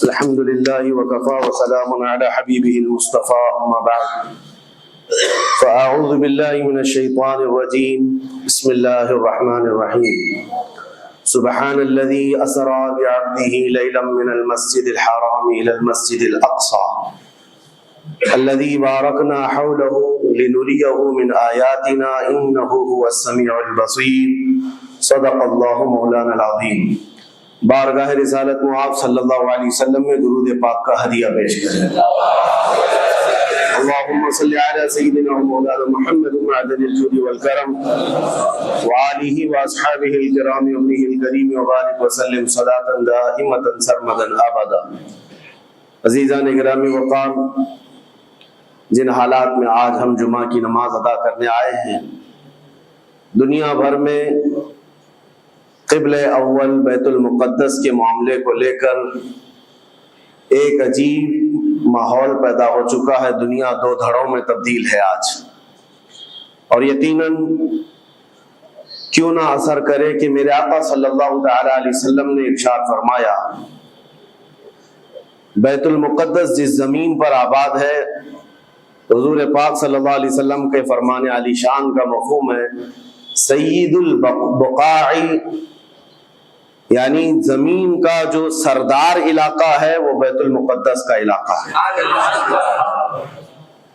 الحمد لله وكفى وسلام على حبيبه المصطفى أما بعد فأعوذ بالله من الشيطان الرجيم بسم الله الرحمن الرحيم سبحان الذي أسرى بعبده ليلا من المسجد الحرام إلى المسجد الأقصى الذي باركنا حوله لنريه من آياتنا إنه هو السميع البصير صدق الله مولانا العظيم۔ بارگاہ رسالت معاب صلی اللہ علیہ وسلم میں درود پاک کا ہدیہ پیش کریں۔ اللہم صلی علی سیدنا مولانا محمد معدن الجود والکرم وآلہ واصحابہ الکرام وابنہ الکریم وبارک وسلم صلاة دائمة سرمدا ابدا۔ عزیزان گرامی وقار، جن حالات میں آج ہم جمعہ کی نماز ادا کرنے آئے ہیں، دنیا بھر میں قبل اول بیت المقدس کے معاملے کو لے کر ایک عجیب ماحول پیدا ہو چکا ہے۔ دنیا دو دھڑوں میں تبدیل ہے آج، اور یقیناً کیوں نہ اثر کرے کہ میرے آقا صلی اللہ تعالی علیہ وسلم نے ارشاد فرمایا، بیت المقدس جس زمین پر آباد ہے، حضور پاک صلی اللہ علیہ وسلم کے فرمان علی شان کا مفہوم ہے سید البقاع، یعنی زمین کا جو سردار علاقہ ہے وہ بیت المقدس کا علاقہ ہے۔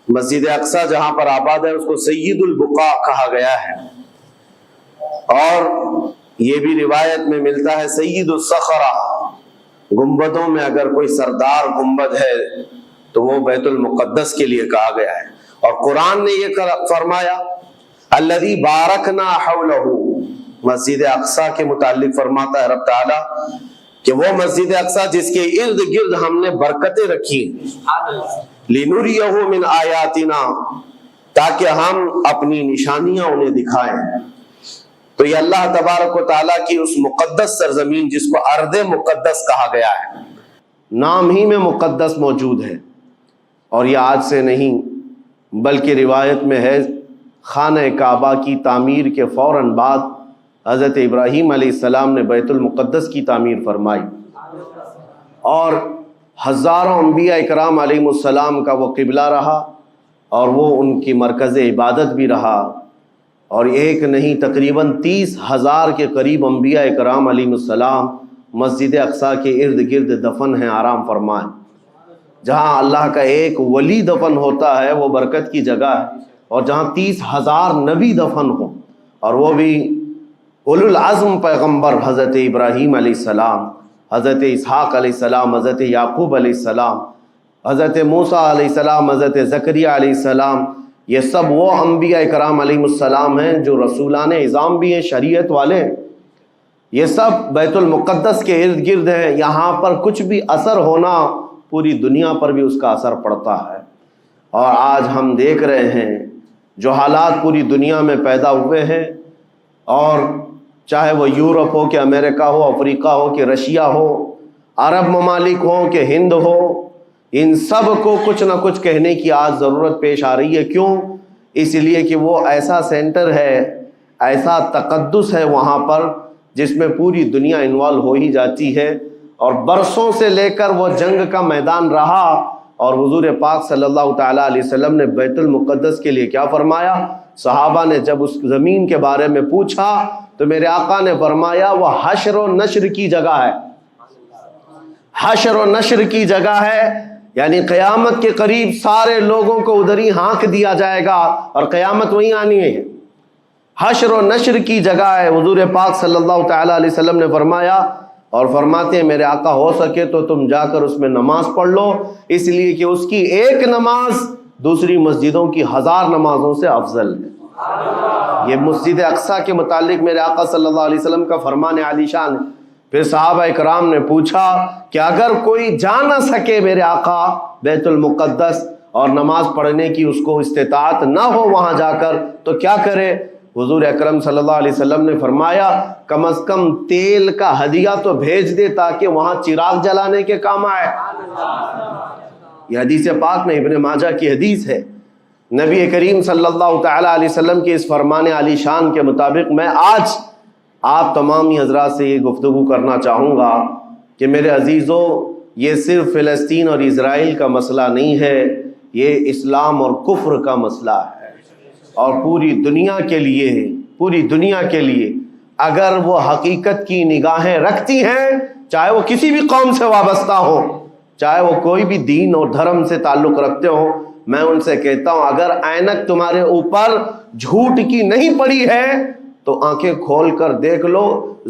مسجد اقصی جہاں پر آباد ہے اس کو سید البقاع کہا گیا ہے، اور یہ بھی روایت میں ملتا ہے سید الصخرہ، گنبدوں میں اگر کوئی سردار گنبد ہے تو وہ بیت المقدس کے لیے کہا گیا ہے۔ اور قرآن نے یہ فرمایا الذی بارکنا حولہ، مسجد اقصی کے متعلق فرماتا ہے رب تعالی کہ وہ مسجد اقصی جس کے ارد گرد ہم نے برکتیں رکھی لنریہ من آیاتنا، تاکہ ہم اپنی نشانیاں انہیں دکھائیں۔ تو یہ اللہ تبارک و تعالیٰ کی اس مقدس سرزمین جس کو ارض مقدس کہا گیا ہے، نام ہی میں مقدس موجود ہے، اور یہ آج سے نہیں بلکہ روایت میں ہے خانہ کعبہ کی تعمیر کے فوراً بعد حضرت ابراہیم علیہ السلام نے بیت المقدس کی تعمیر فرمائی، اور ہزاروں انبیاء اکرام علیہ السلام کا وہ قبلہ رہا، اور وہ ان کی مرکز عبادت بھی رہا، اور ایک نہیں تقریباً 30,000 کے قریب انبیاء اکرام علیہ السلام مسجد اقصی کے ارد گرد دفن ہیں، آرام فرمائیں۔ جہاں اللہ کا ایک ولی دفن ہوتا ہے وہ برکت کی جگہ ہے، اور جہاں 30,000 نبی دفن ہوں، اور وہ بھی اولو العزم پیغمبر حضرت ابراہیم علیہ السلام، حضرت اسحاق علیہ السلام، حضرت یعقوب علیہ السلام، حضرت موسیٰ علیہ السلام، حضرت زکریا علیہ السلام، یہ سب وہ انبیاء کرام علیہ السلام ہیں جو رسولان اعظام بھی ہیں، شریعت والے ہیں۔ یہ سب بیت المقدس کے ارد گرد ہیں، یہاں پر کچھ بھی اثر ہونا پوری دنیا پر بھی اس کا اثر پڑتا ہے۔ اور آج ہم دیکھ رہے ہیں جو حالات پوری دنیا میں پیدا ہوئے ہیں، اور چاہے وہ یورپ ہو کہ امریکہ ہو، افریقہ ہو کہ رشیا ہو، عرب ممالک ہو کہ ہند ہو، ان سب کو کچھ نہ کچھ کہنے کی آج ضرورت پیش آ رہی ہے۔ کیوں؟ اس لیے کہ وہ ایسا سینٹر ہے، ایسا تقدس ہے وہاں پر جس میں پوری دنیا انوالو ہو ہی جاتی ہے، اور برسوں سے لے کر وہ جنگ کا میدان رہا۔ اور حضور پاک صلی اللہ تعالیٰ علیہ وسلم نے بیت المقدس کے لیے کیا فرمایا؟ صحابہ نے جب اس زمین کے بارے میں پوچھا تو میرے آقا نے فرمایا وہ حشر و نشر کی جگہ ہے، حشر و نشر کی جگہ ہے، یعنی قیامت کے قریب سارے لوگوں کو ادھر ہی ہانک دیا جائے گا، اور قیامت وہیں آنی ہے۔ حشر و نشر کی جگہ ہے، حضور پاک صلی اللہ تعالیٰ علیہ وسلم نے فرمایا، اور فرماتے ہیں میرے آقا ہو سکے تو تم جا کر اس میں نماز پڑھ لو، اس لیے کہ اس کی ایک نماز دوسری مسجدوں کی 1000 نمازوں سے افضل ہے۔ یہ مسجد اقصی کے متعلق میرے آقا صلی اللہ علیہ وسلم کا فرمان علی شان ہے۔ پھر صحابہ اکرام نے پوچھا کہ اگر کوئی جا نہ سکے میرے آقا بیت المقدس اور نماز پڑھنے کی اس کو استطاعت نہ ہو وہاں جا کر تو کیا کرے؟ حضور اکرم صلی اللہ علیہ وسلم نے فرمایا کم از کم تیل کا ہدیہ تو بھیج دے تاکہ وہاں چراغ جلانے کے کام آئے۔ یہ حدیث پاک میں ابن ماجہ کی حدیث ہے۔ نبی کریم صلی اللہ تعالیٰ علیہ وسلم کے اس فرمان علی شان کے مطابق میں آج آپ تمامی حضرات سے یہ گفتگو کرنا چاہوں گا کہ میرے عزیزوں، یہ صرف فلسطین اور اسرائیل کا مسئلہ نہیں ہے، یہ اسلام اور کفر کا مسئلہ ہے، اور پوری دنیا کے لیے ہے، پوری دنیا کے لیے اگر وہ حقیقت کی نگاہیں رکھتی ہیں، چاہے وہ کسی بھی قوم سے وابستہ ہو، چاہے وہ کوئی بھی دین اور دھرم سے تعلق رکھتے ہو، میں ان سے کہتا ہوں اگر اینک تمہارے اوپر جھوٹ کی نہیں پڑی ہے تو آنکھیں کھول کر دیکھ لو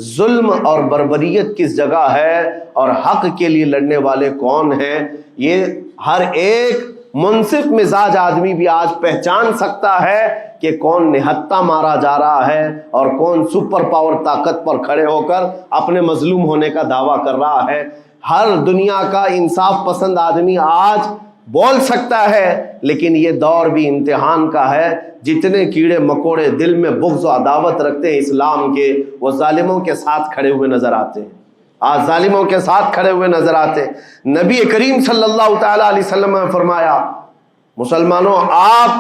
ظلم اور بربریت کس جگہ ہے اور حق کے لیے لڑنے والے کون ہیں۔ یہ ہر ایک منصف مزاج آدمی بھی آج پہچان سکتا ہے کہ کون نہتہ مارا جا رہا ہے اور کون سپر پاور طاقت پر کھڑے ہو کر اپنے مظلوم ہونے کا دعویٰ کر رہا ہے۔ ہر دنیا کا انصاف پسند آدمی آج بول سکتا ہے، لیکن یہ دور بھی امتحان کا ہے۔ جتنے کیڑے مکوڑے دل میں بغض و عداوت رکھتے ہیں اسلام کے، وہ ظالموں کے ساتھ کھڑے ہوئے نظر آتے ہیں، آج ظالموں کے ساتھ کھڑے ہوئے نظر آتے ہیں۔ نبی کریم صلی اللہ تعالی علیہ وسلم نے فرمایا مسلمانوں آپ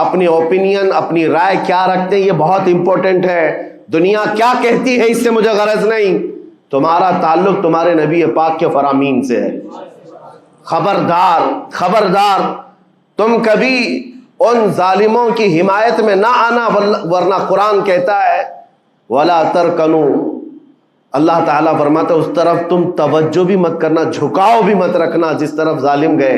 اپنی اوپینین، اپنی رائے کیا رکھتے ہیں یہ بہت امپورٹنٹ ہے، دنیا کیا کہتی ہے اس سے مجھے غرض نہیں، تمہارا تعلق تمہارے نبی پاک کے فرامین سے ہے۔ خبردار خبردار تم کبھی ان ظالموں کی حمایت میں نہ آنا، ورنہ قرآن کہتا ہے وَلَا تَرْكَنُوا، اللہ تعالیٰ فرماتا ہے اس طرف تم توجہ بھی مت کرنا، جھکاؤ بھی مت رکھنا، جس طرف ظالم گئے،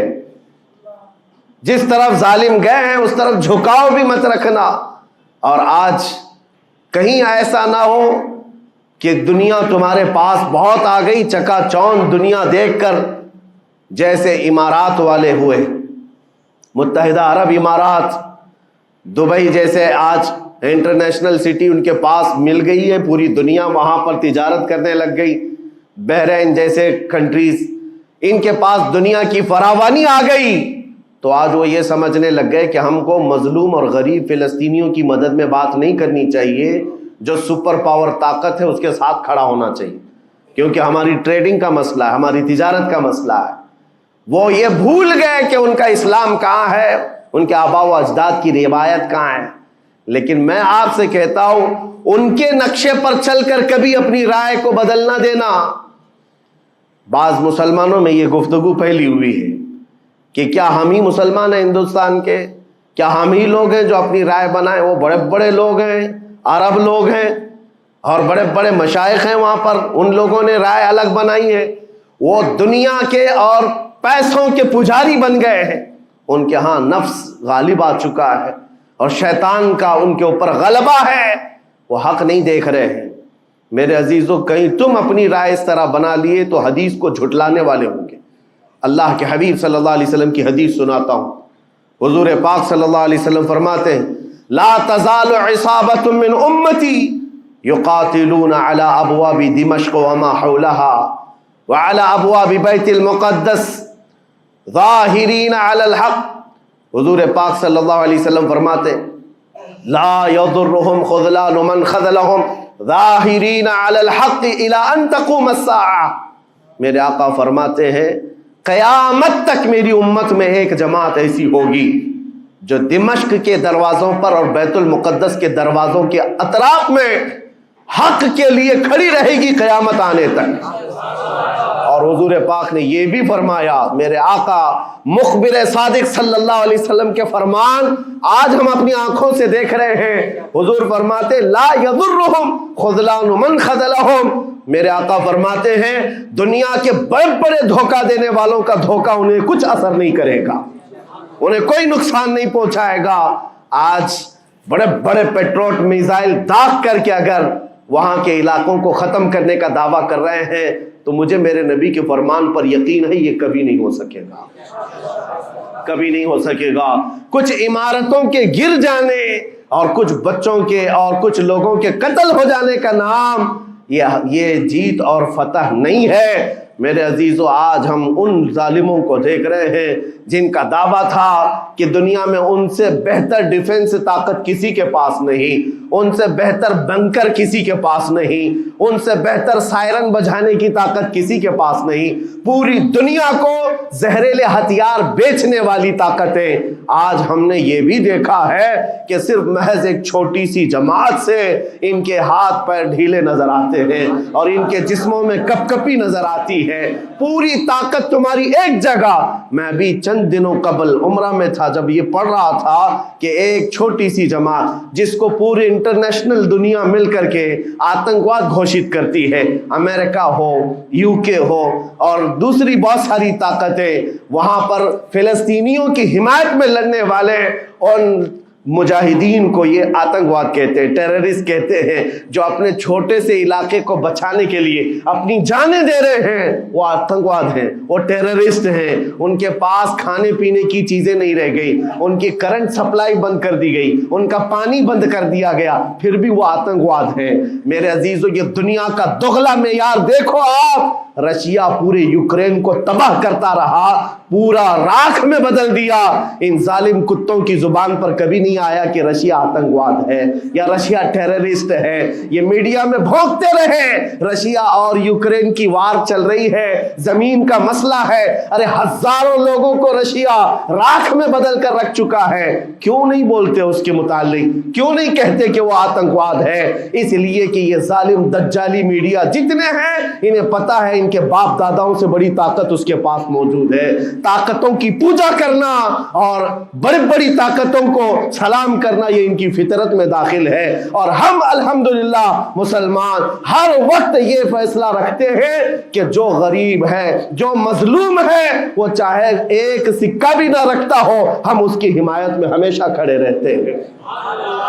جس طرف ظالم گئے ہیں اس طرف جھکاؤ بھی مت رکھنا۔ اور آج کہیں ایسا نہ ہو کہ دنیا تمہارے پاس بہت آ گئی، چکا چوند دنیا دیکھ کر جیسے امارات والے ہوئے، متحدہ عرب امارات، دبئی جیسے آج انٹرنیشنل سٹی ان کے پاس مل گئی ہے، پوری دنیا وہاں پر تجارت کرنے لگ گئی، بحرین جیسے کنٹریز، ان کے پاس دنیا کی فراوانی آ گئی، تو آج وہ یہ سمجھنے لگ گئے کہ ہم کو مظلوم اور غریب فلسطینیوں کی مدد میں بات نہیں کرنی چاہیے، جو سپر پاور طاقت ہے اس کے ساتھ کھڑا ہونا چاہیے، کیونکہ ہماری ٹریڈنگ کا مسئلہ ہے، ہماری تجارت کا مسئلہ ہے۔ وہ یہ بھول گئے کہ ان کا اسلام کہاں ہے، ان کے آباء و اجداد کی روایت کہاں ہے۔ لیکن میں آپ سے کہتا ہوں ان کے نقشے پر چل کر کبھی اپنی رائے کو بدل نہ دینا۔ بعض مسلمانوں میں یہ گفتگو پھیلی ہوئی ہے کہ کیا ہم ہی مسلمان ہیں ہندوستان کے، کیا ہم ہی لوگ ہیں جو اپنی رائے بنائیں، وہ بڑے بڑے لوگ ہیں، عرب لوگ ہیں اور بڑے بڑے مشائخ ہیں وہاں پر، ان لوگوں نے رائے الگ بنائی ہے، وہ دنیا کے اور پیسوں کے پجاری بن گئے ہیں، ان کے ہاں نفس غالب آ چکا ہے اور شیطان کا ان کے اوپر غلبہ ہے، وہ حق نہیں دیکھ رہے ہیں۔ میرے عزیزو کہیں تم اپنی رائے اس طرح بنا لیے تو حدیث کو جھٹلانے والے ہوں گے۔ اللہ کے حبیب صلی اللہ علیہ وسلم کی حدیث سناتا ہوں، حضور پاک صلی اللہ علیہ وسلم فرماتے ہیں لا تزال عصابۃ من امتی یقاتلون علی ابواب دمشق وما حولها وعلى ابواب بیت المقدس ظاہرین علی الحق۔ حضور پاک صلی اللہ علیہ وسلم فرماتے لا یضرهم خذلان من خذلهم ظاہرین علی الحق الى ان تقوم الساعہ۔ میرے آقا فرماتے ہیں قیامت تک میری امت میں ایک جماعت ایسی ہوگی جو دمشق کے دروازوں پر اور بیت المقدس کے دروازوں کے اطراف میں حق کے لیے کھڑی رہے گی قیامت آنے تک۔ اور حضور پاک نے یہ بھی فرمایا، میرے آقا مخبر صادق صلی اللہ علیہ وسلم کے فرمان آج ہم اپنی آنکھوں سے دیکھ رہے ہیں، حضور فرماتے لا یضرهم خذلان من خذلهم۔ میرے آقا فرماتے ہیں دنیا کے بڑے بڑے دھوکہ دینے والوں کا دھوکہ انہیں کچھ اثر نہیں کرے گا، انہیں کوئی نقصان نہیں پہنچائے گا۔ آج بڑے بڑے پیٹروٹ میزائل داغ کر کے اگر وہاں کے علاقوں کو ختم کرنے کا دعویٰ کر رہے ہیں تو مجھے میرے نبی کے فرمان پر یقین ہے یہ کبھی نہیں ہو سکے گا، کبھی نہیں ہو سکے گا۔ کچھ عمارتوں کے گر جانے اور کچھ بچوں کے اور کچھ لوگوں کے قتل ہو جانے کا نام یہ جیت اور فتح نہیں ہے۔ میرے عزیزو آج ہم ان ظالموں کو دیکھ رہے ہیں جن کا دعویٰ تھا کہ دنیا میں ان سے بہتر ڈیفنس طاقت کسی کے پاس نہیں، ان سے بہتر بنکر کسی کے پاس نہیں، ان سے بہتر سائرن بجانے کی طاقت کسی کے پاس نہیں، پوری دنیا کو زہریلے ہتھیار بیچنے والی طاقتیں۔ آج ہم نے یہ بھی دیکھا ہے کہ صرف محض ایک چھوٹی سی جماعت سے ان کے ہاتھ پیر ڈھیلے نظر آتے ہیں اور ان کے جسموں میں کپ کپی نظر آتی ہے, پوری طاقت تمہاری ایک جگہ. میں ابھی چند دنوں قبل عمرہ میں تھا جب یہ پڑھ رہا تھا کہ ایک چھوٹی سی جماعت جس کو پوری انٹرنیشنل دنیا مل کر کے آتنکواد گھوشت کرتی ہے, امریکہ ہو, یو کے ہو اور دوسری بہت ساری طاقتیں, وہاں پر فلسطینیوں کی حمایت میں لڑنے والے ان مجاہدین کو یہ آتنکواد کہتے ہیں, ٹیررسٹ کہتے ہیں, جو اپنے چھوٹے سے علاقے کو بچانے کے لیے اپنی جانیں دے رہے ہیں, وہ آتنکواد ہیں, وہ ٹیررسٹ ہیں. ان کے پاس کھانے پینے کی چیزیں نہیں رہ گئی, ان کی کرنٹ سپلائی بند کر دی گئی, ان کا پانی بند کر دیا گیا, پھر بھی وہ آتنکواد ہیں. میرے عزیزو, یہ دنیا کا دغلا معیار دیکھو آپ. رشیا پورے یوکرین کو تباہ کرتا رہا, پورا راکھ میں بدل دیا. ان ظالم کتوں کی زبان پر کبھی نہیں آیا کہ رشیا آتنکواد ہے یا رشیا ٹیررسٹ ہے. یہ میڈیا میں بھونکتے رہے, رشیا اور یوکرین کی وار چل رہی ہے, زمین کا مسئلہ ہے. ارے ہزاروں لوگوں کو رشیا راکھ میں بدل کر رکھ چکا ہے. کیوں نہیں بولتے اس کے متعلق, کیوں نہیں کہتے کہ وہ آتنکواد ہے؟ اس لیے کہ یہ ظالم دجالی میڈیا جتنے ہیں, انہیں پتا ہے ان کے باپ داداؤں سے بڑی طاقت اس کے پاس موجود ہے. طاقتوں کی پوجا کرنا اور بڑی بڑی طاقتوں کو سلام کرنا یہ ان کی فطرت میں داخل ہے. اور ہم الحمدللہ مسلمان ہر وقت یہ فیصلہ رکھتے ہیں کہ جو غریب ہے, جو مظلوم ہے, وہ چاہے ایک سکہ بھی نہ رکھتا ہو, ہم اس کی حمایت میں ہمیشہ کھڑے رہتے ہیں.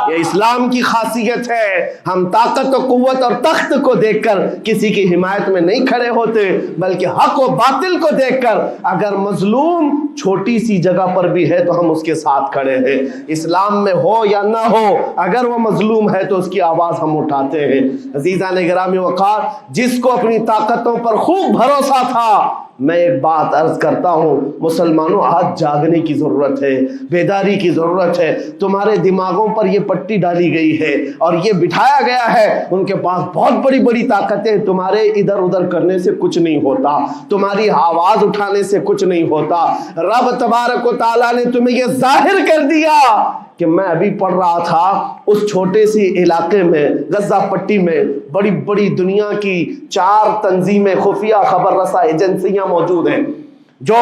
یہ اسلام کی خاصیت ہے. ہم طاقت و قوت اور تخت کو دیکھ کر کسی کی حمایت میں نہیں کھڑے ہوتے, بلکہ حق و باطل کو دیکھ کر اگر مظلوم چھوٹی سی جگہ پر بھی ہے تو ہم اس کے ساتھ کھڑے ہیں. اسلام میں ہو یا نہ ہو, اگر وہ مظلوم ہے تو اس کی آواز ہم اٹھاتے ہیں. عزیزان گرامی وقار, جس کو اپنی طاقتوں پر خوب بھروسہ تھا, میں ایک بات عرض کرتا ہوں, مسلمانوں آج جاگنے کی ضرورت ہے, بیداری کی ضرورت ہے. تمہارے دماغوں پر یہ پٹی ڈالی گئی ہے اور یہ بٹھایا گیا ہے, ان کے پاس بہت بڑی بڑی طاقتیں, تمہارے ادھر ادھر کرنے سے کچھ نہیں ہوتا, تمہاری آواز اٹھانے سے کچھ نہیں ہوتا. رب تبارک و تعالیٰ نے تمہیں یہ ظاہر کر دیا کہ میں ابھی پڑھ رہا تھا اس چھوٹے سی علاقے میں, غزہ پٹی میں, بڑی بڑی دنیا کی 4 تنظیمیں, خفیہ خبر رساں ایجنسیاں موجود ہیں جو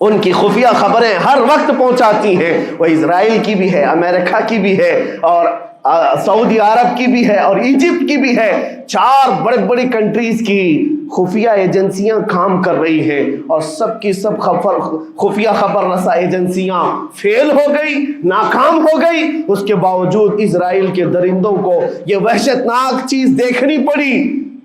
ان کی خفیہ خبریں ہر وقت پہنچاتی ہیں. وہ اسرائیل کی بھی ہے, امریکہ کی بھی ہے, اور سعودی عرب کی بھی ہے, اور ایجپٹ کی بھی ہے. 4 بڑے بڑی کنٹریز کی خفیہ ایجنسیاں کام کر رہی ہیں, اور سب کی سب خفیہ خبر رساں ایجنسیاں فیل ہو گئی, ناکام ہو گئی. اس کے باوجود اسرائیل کے درندوں کو یہ وحشتناک چیز دیکھنی پڑی.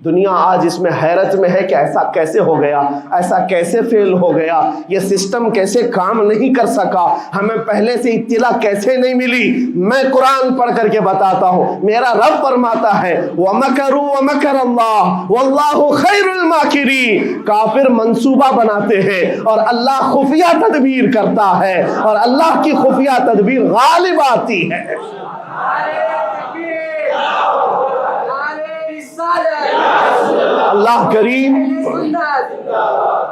دنیا آج اس میں حیرت میں ہے کہ ایسا کیسے ہو گیا, ایسا کیسے فیل ہو گیا, یہ سسٹم کیسے کام نہیں کر سکا, ہمیں پہلے سے اطلاع کیسے نہیں ملی. میں قرآن پڑھ کر کے بتاتا ہوں, میرا رب فرماتا ہے وَمَكَرُوا وَمَكَرَ اللَّهُ وَاللَّهُ خَيْرُ الْمَاكِرِينَ. کافر منصوبہ بناتے ہیں اور اللہ خفیہ تدبیر کرتا ہے, اور اللہ کی خفیہ تدبیر غالب آتی ہے.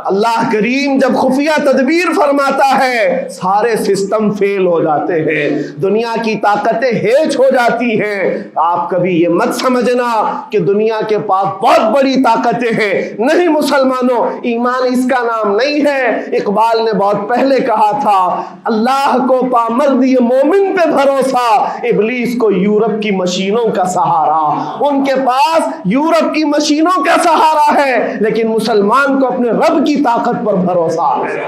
اللہ کریم جب خفیہ تدبیر فرماتا ہے, سارے سسٹم فیل ہو جاتے ہیں, دنیا کی طاقتیں ہیچ ہو جاتی ہیں. آپ کبھی یہ مت سمجھنا کہ دنیا کے پاس بہت بڑی طاقتیں ہیں. نہیں مسلمانوں, ایمان اس کا نام نہیں ہے. اقبال نے بہت پہلے کہا تھا, اللہ کو پامرد مومن پہ بھروسہ, ابلیس کو یورپ کی مشینوں کا سہارا. ان کے پاس یورپ کی مشینوں کا سہارا ہے, لیکن مسلمان کو اپنے رب کی طاقت پر بھروسہ ہے.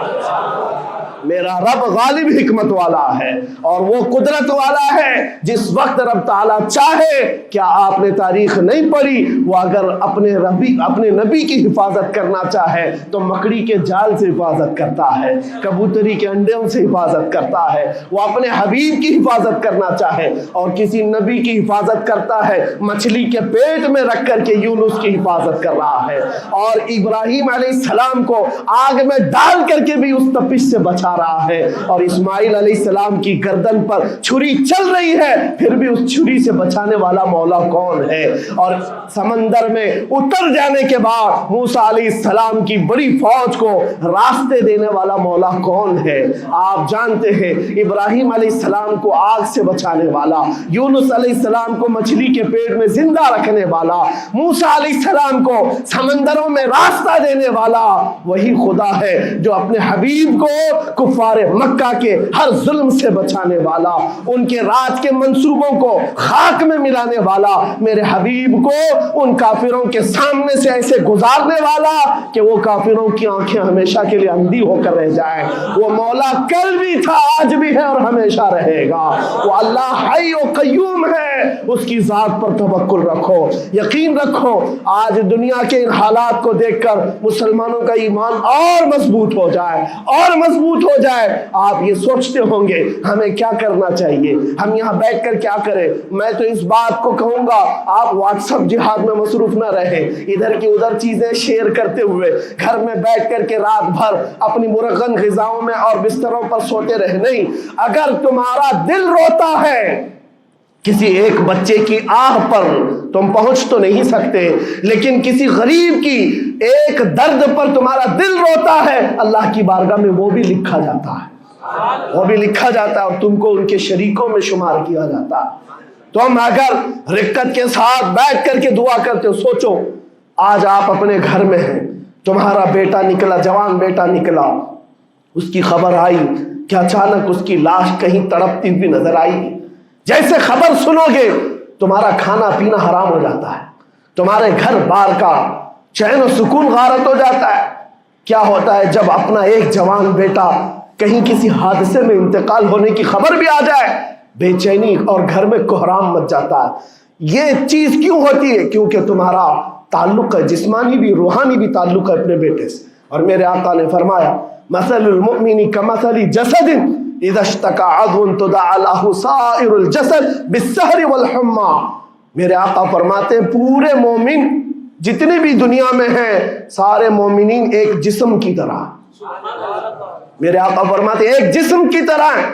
میرا رب غالب حکمت والا ہے اور وہ قدرت والا ہے. جس وقت رب تعالیٰ چاہے, کیا آپ نے تاریخ نہیں پڑھی, وہ اگر اپنے نبی کی حفاظت کرنا چاہے تو مکڑی کے جال سے حفاظت کرتا ہے, کبوتری کے انڈوں سے حفاظت کرتا ہے. وہ اپنے حبیب کی حفاظت کرنا چاہے اور کسی نبی کی حفاظت کرتا ہے, مچھلی کے پیٹ میں رکھ کر کے یونس کی حفاظت کر رہا ہے, اور ابراہیم علیہ السلام کو آگ میں ڈال کر کے بھی اس تپش سے بچا تراشا رہا ہے اور اسماعیل علیہ السلام کی گردن پر چھری چل رہی ہے، پھر بھی اس چھری سے بچانے والا مولا کون ہے؟ اور سمندر میں اتر جانے کے بعد موسیٰ علیہ السلام کی بڑی فوج کو راستے دینے والا مولا کون ہے؟ آپ جانتے ہیں ابراہیم علیہ السلام کو آگ سے بچانے والا، یونس علیہ السلام کو مچھلی کے پیٹ میں زندہ رکھنے والا، موسیٰ علیہ السلام کو سمندروں میں راستہ دینے والا وہی خدا ہے جو اپنے حبیب کو کفار مکہ کے ہر ظلم سے بچانے والا، ان کے رات کے منصوبوں کو خاک میں ملانے والا، میرے حبیب کو ان کافروں کے سامنے سے ایسے گزارنے والا کہ وہ کافروں کی آنکھیں ہمیشہ کے لیے اندھی ہو کر رہ جائیں۔ وہ مولا کل بھی تھا، آج بھی ہے اور ہمیشہ رہے گا۔ وہ اللہ حی و قیوم ہے، اس کی ذات پر توکل رکھو، یقین رکھو۔ آج دنیا کے ان حالات کو دیکھ کر مسلمانوں کا ایمان اور مضبوط ہو جائے اور مضبوط ہو جائے۔ آپ یہ سوچتے ہوں گے ہمیں کیا کرنا چاہیے، ہم یہاں بیٹھ کر کیا کریں؟ میں تو اس بات کو کہوں گا آپ واٹس ایپ جہاد میں مصروف نہ رہیں، ادھر کی ادھر چیزیں شیئر کرتے ہوئے گھر میں بیٹھ کر کے رات بھر اپنی مرغن غذاؤں میں اور بستروں پر سوتے رہے نہیں۔ اگر تمہارا دل روتا ہے کسی ایک بچے کی آہ پر تم پہنچ تو نہیں سکتے، لیکن کسی غریب کی ایک درد پر تمہارا دل روتا ہے، اللہ کی بارگاہ میں وہ بھی لکھا جاتا ہے، وہ بھی لکھا جاتا ہے اور تم کو ان کے شریکوں میں شمار کیا جاتا ہے۔ تم اگر رقت کے ساتھ بیٹھ کر کے دعا کرتے ہو، سوچو آج آپ اپنے گھر میں ہیں، تمہارا بیٹا نکلا، جوان بیٹا نکلا، اس کی خبر آئی کہ اچانک اس کی لاش کہیں تڑپتی ہوئی نظر آئی، جیسے خبر سنو گے تمہارا کھانا پینا حرام ہو جاتا ہے، تمہارے گھر بار کا چین و سکون غارت ہو جاتا ہے۔ کیا ہوتا ہے جب اپنا ایک جوان بیٹا کہیں کسی حادثے میں انتقال ہونے کی خبر بھی آ جائے، بے چینی اور گھر میں کوہرام مچ جاتا ہے۔ یہ چیز کیوں ہوتی ہے؟ کیونکہ تمہارا تعلق ہے، جسمانی بھی روحانی بھی تعلق ہے اپنے بیٹے سے۔ اور میرے آقا نے فرمایا مثل المؤمن کمثل جسد اذا اشتكى عضو تداعى له سائر الجسد بالسهر والحمى۔ میرے آقا فرماتے ہیں پورے مومن جتنے بھی دنیا میں ہیں سارے مومنین ایک جسم کی طرح، میرے آقا فرماتے ہیں ایک جسم کی طرح ہیں،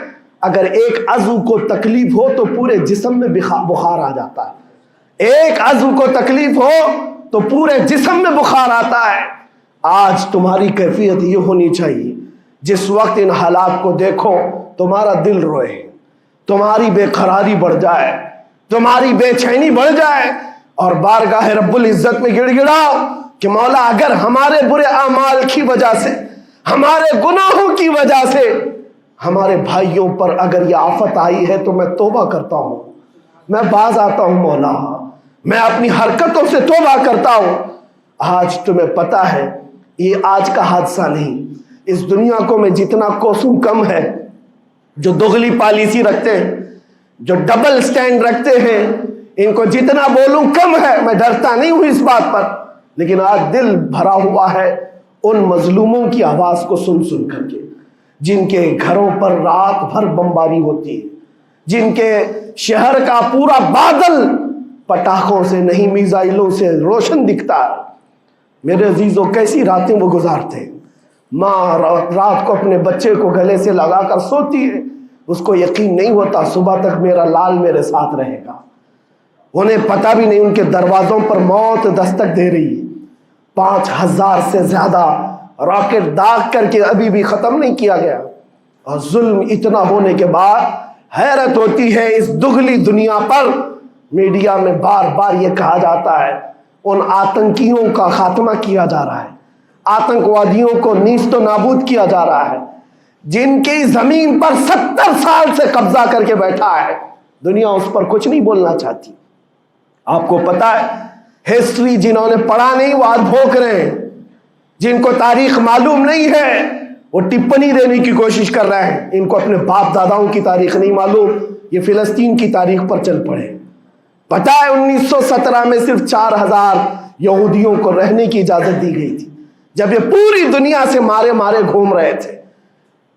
اگر ایک عضو کو تکلیف ہو تو پورے جسم میں بخار آ جاتا ہے، ایک عضو کو تکلیف ہو تو پورے جسم میں بخار آتا ہے۔ آج تمہاری کیفیت یہ ہونی چاہیے جس وقت ان حالات کو دیکھو تمہارا دل روئے، تمہاری بے قراری بڑھ جائے، تمہاری بے چینی بڑھ جائے اور بارگاہ رب العزت میں گڑ گڑاؤ کہ مولا اگر ہمارے برے اعمال کی وجہ سے، ہمارے گناہوں کی وجہ سے ہمارے بھائیوں پر اگر یہ آفت آئی ہے تو میں توبہ کرتا ہوں، میں باز آتا ہوں مولا، میں اپنی حرکتوں سے توبہ کرتا ہوں۔ آج تمہیں پتا ہے یہ آج کا حادثہ نہیں، اس دنیا کو میں جتنا کوسوں کم ہے جو دغلی پالیسی رکھتے ہیں، جو ڈبل سٹینڈ رکھتے ہیں، ان کو جتنا بولوں کم ہے، میں ڈرتا نہیں ہوں اس بات پر، لیکن آج دل بھرا ہوا ہے ان مظلوموں کی آواز کو سن سن کر کے، جن کے گھروں پر رات بھر بمباری ہوتی ہے، جن کے شہر کا پورا بادل پٹاخوں سے نہیں میزائلوں سے روشن دکھتا ہے۔ میرے عزیزوں کیسی راتیں وہ گزارتے ہیں، ماں رات کو اپنے بچے کو گلے سے لگا کر سوتی ہے، اس کو یقین نہیں ہوتا صبح تک میرا لال میرے ساتھ رہے گا، انہیں پتہ بھی نہیں ان کے دروازوں پر موت دستک دے رہی ہے۔ 5000 سے زیادہ راکٹ داغ کر کے ابھی بھی ختم نہیں کیا گیا، اور ظلم اتنا ہونے کے بعد حیرت ہوتی ہے اس دگلی دنیا پر میڈیا میں بار بار یہ کہا جاتا ہے ان آتنکیوں کا خاتمہ کیا جا رہا ہے، آتنکوادیوں کو نیست و نابود کیا جا رہا ہے، جن کی زمین پر 70 سال سے قبضہ کر کے بیٹھا ہے، دنیا اس پر کچھ نہیں بولنا چاہتی۔ آپ کو پتا ہے ہسٹری جنہوں نے پڑھا نہیں وہ آج بھوک رہے ہیں، جن کو تاریخ معلوم نہیں ہے وہ ٹپنی دینے کی کوشش کر رہے ہیں، ان کو اپنے باپ داداؤں کی تاریخ نہیں معلوم، یہ فلسطین کی تاریخ پر چل پڑے۔ پتا ہے 1917 میں صرف 4000 یہودیوں کو رہنے کی اجازت دی گئی تھی، جب یہ پوری دنیا سے مارے مارے گھوم رہے تھے،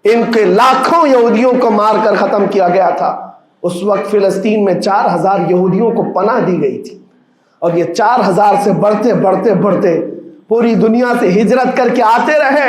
ان کے لاکھوں یہودیوں کو مار کر ختم کیا گیا تھا۔ اس وقت فلسطین میں 4000 یہودیوں کو پناہ دی گئی تھی، اور یہ 4000 سے بڑھتے بڑھتے بڑھتے پوری دنیا سے ہجرت کر کے آتے رہے،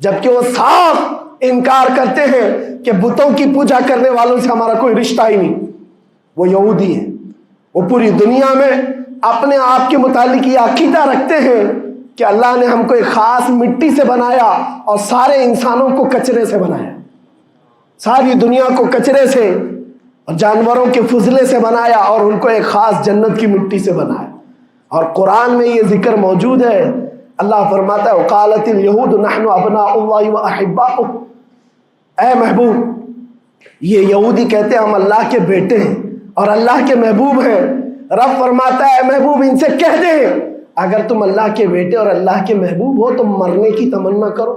جبکہ وہ صاف انکار کرتے ہیں کہ بتوں کی پوجا کرنے والوں سے ہمارا کوئی رشتہ ہی نہیں. وہ یہودی ہیں. وہ پوری دنیا میں اپنے آپ کے متعلق یہ عقیدہ رکھتے ہیں کہ اللہ نے ہم کو ایک خاص مٹی سے بنایا اور سارے انسانوں کو کچرے سے بنایا, ساری دنیا کو کچرے سے اور جانوروں کے فضلے سے بنایا اور ان کو ایک خاص جنت کی مٹی سے بنایا. اور قرآن میں یہ ذکر موجود ہے. اللہ فرماتا ہے وقالت الیہود نحن ابناء اللہ واحباؤہ. اے محبوب, یہ یہودی کہتے ہیں ہم اللہ کے بیٹے ہیں اور اللہ کے محبوب ہیں. رب فرماتا ہے اے محبوب ان سے کہہ دے اگر تم اللہ کے بیٹے اور اللہ کے محبوب ہو تو مرنے کی تمنا کرو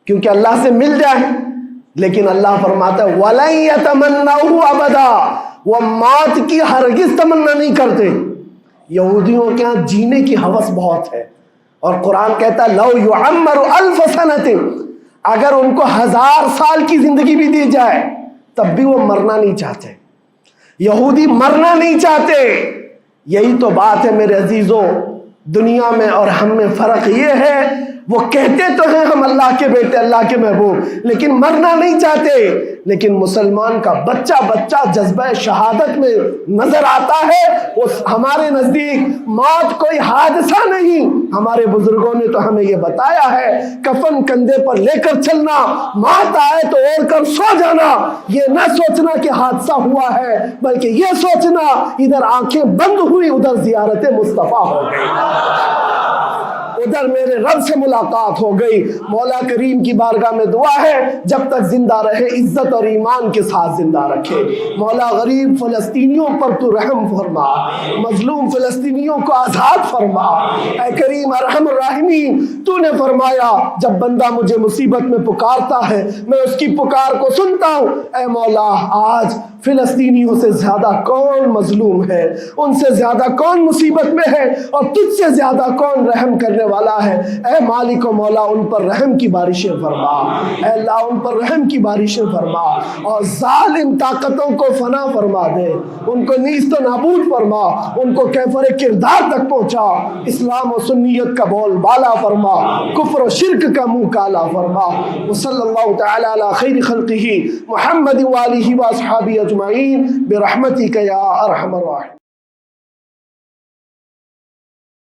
کیونکہ اللہ سے مل جائے. لیکن اللہ فرماتا ہے وَلَن يَتَمَنَّوْهُ أَبَدًا, وہ موت کی ہرگز تمنا نہیں کرتے. یہودیوں کے ہاں جینے کی ہوس بہت ہے اور قرآن کہتا ہے لَوْ يُعَمَّرُ أَلْفَ سَنَةٍ, اگر ان کو 1000 سال کی زندگی بھی دی جائے تب بھی وہ مرنا نہیں چاہتے. یہودی مرنا نہیں چاہتے. یہی تو بات ہے میرے عزیزوں, دنیا میں اور ہم میں فرق یہ ہے وہ کہتے تو ہیں ہم اللہ کے بیٹے اللہ کے محبوب لیکن مرنا نہیں چاہتے. لیکن مسلمان کا بچہ جذبہ شہادت میں نظر آتا ہے. وہ ہمارے نزدیک موت کوئی حادثہ نہیں. ہمارے بزرگوں نے تو ہمیں یہ بتایا ہے کفن کندھے پر لے کر چلنا, موت آئے تو اوڑھ کر سو جانا. یہ نہ سوچنا کہ حادثہ ہوا ہے بلکہ یہ سوچنا ادھر آنکھیں بند ہوئی ادھر زیارت مصطفیٰ ہو گئی, ادھر میرے رب سے ملاقات ہو گئی. مولا کریم کی بارگاہ میں دعا ہے جب تک زندہ رہے عزت اور ایمان کے ساتھ زندہ رکھے. مولا غریب فلسطینیوں پر تو رحم فرما, مظلوم فلسطینیوں کو آزاد فرما. اے کریم ارحم الراحمین, تو نے فرمایا جب بندہ مجھے مصیبت میں پکارتا ہے میں اس کی پکار کو سنتا ہوں. اے مولا آج فلسطینیوں سے زیادہ کون مظلوم ہے, ان سے زیادہ کون مصیبت میں ہے اور تجھ سے زیادہ کون رحم کرنے والا ہے. اے مالک و مولا ان پر رحم کی بارشیں فرما. اے اللہ ان پر رحم کی بارشیں فرما اور ظالم طاقتوں کو فنا فرما دے, ان کو نیست و نابود فرما, ان کو کیفر کردار تک پہنچا. اسلام و سنیت کا بول بالا فرما, کفر و شرک کا منہ کالا فرما. وصلی اللہ تعالی علی خیر خلقہ محمد وآلہ واصحابہ اجمعین برحمتک یا ارحم الراحمین.